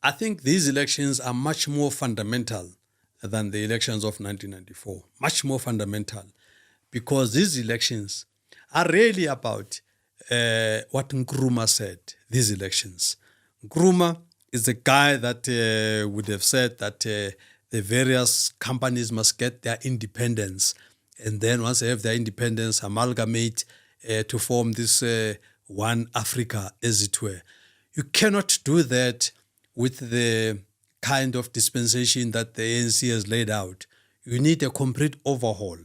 I think these elections are much more fundamental than the elections of 1994. Much more fundamental, because these elections are really about what Nkrumah said, these elections. Nkrumah is the guy that would have said that the various companies must get their independence. And then once they have their independence, amalgamate to form this one Africa, as it were. You cannot do that with the kind of dispensation that the ANC has laid out. You need a complete overhaul,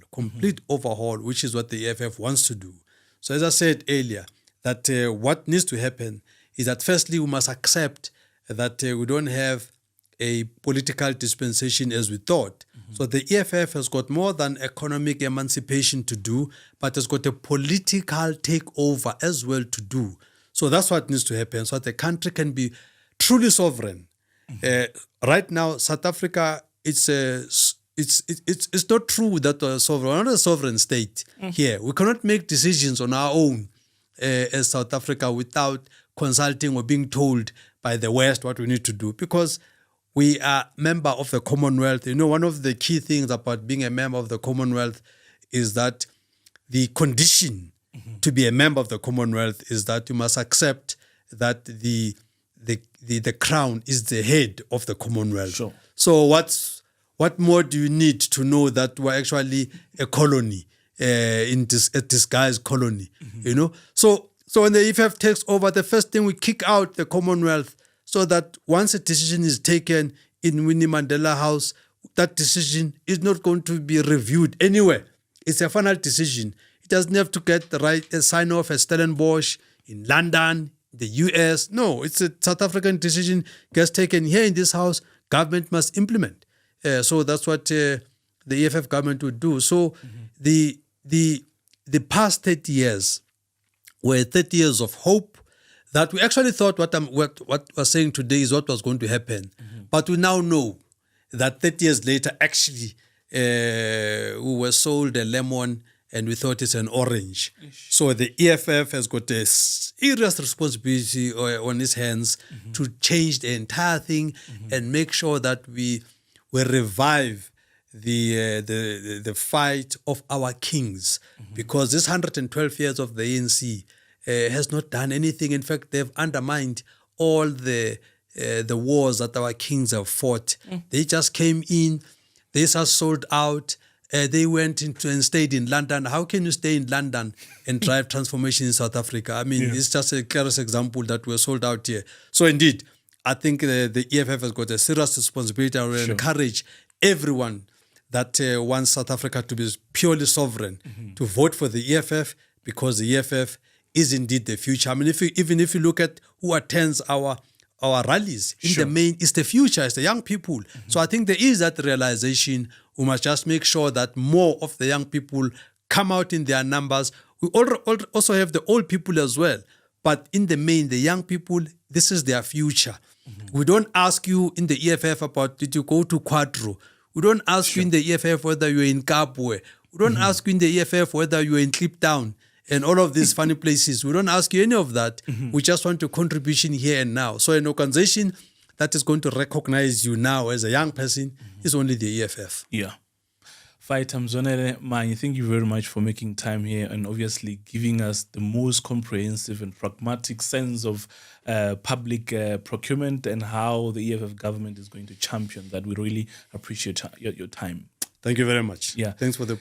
which is what the EFF wants to do. So as I said earlier, that what needs to happen is that firstly, we must accept that we don't have a political dispensation as we thought. So the EFF has got more than economic emancipation to do, but has got a political takeover as well to do. So that's what needs to happen, so that the country can be truly sovereign. Right now, South Africa, it's not true that we're not a sovereign state here. We cannot make decisions on our own as South Africa without consulting or being told by the West what we need to do, because we are member of the Commonwealth. You know, one of the key things about being a member of the Commonwealth is that the condition to be a member of the Commonwealth is that you must accept that the crown is the head of the Commonwealth. Sure. So what more do you need to know that we're actually a colony, a disguised colony, you know? So when the EFF takes over, the first thing we kick out the Commonwealth, so that once a decision is taken in Winnie Mandela House, that decision is not going to be reviewed anywhere. It's a final decision. It doesn't have to get the right sign-off at Stellenbosch, in London, the US. No, it's a South African decision, gets taken here in this house, government must implement. So that's what the EFF government would do. So the past 30 years were 30 years of hope, that we actually thought what we're saying today is what was going to happen. But we now know that 30 years later, actually, we were sold a lemon and we thought it's an orange. So the EFF has got a serious responsibility on its hands to change the entire thing and make sure that we revive the fight of our kings, because this 112 years of the ANC has not done anything. In fact, they've undermined all the wars that our kings have fought. They just came in, they just sold out. They went into and stayed in London. How can you stay in London and drive transformation in South Africa? I mean, it's just a clearest example that we're sold out here. So indeed, I think the EFF has got a serious responsibility. I will encourage everyone that wants South Africa to be purely sovereign to vote for the EFF, because the EFF is indeed the future. I mean, even if you look at who attends our rallies, in the main, it's the future, it's the young people. So I think there is that realization. We must just make sure that more of the young people come out in their numbers. We also have the old people as well. But in the main, the young people, this is their future. We don't ask you in the EFF about, did you go to Quadro? We don't ask you in the EFF whether you're in Kabwe. We don't ask you in the EFF whether you're in Kliptown and all of these funny places. We don't ask you any of that. We just want your contribution here and now. So an organization that is going to recognize you now as a young person is only the EFF. Yeah. Fighter Mzwanele Manyi, thank you very much for making time here and obviously giving us the most comprehensive and pragmatic sense of public procurement and how the EFF government is going to champion that. We really appreciate your time. Thank you very much. Yeah. Thanks for the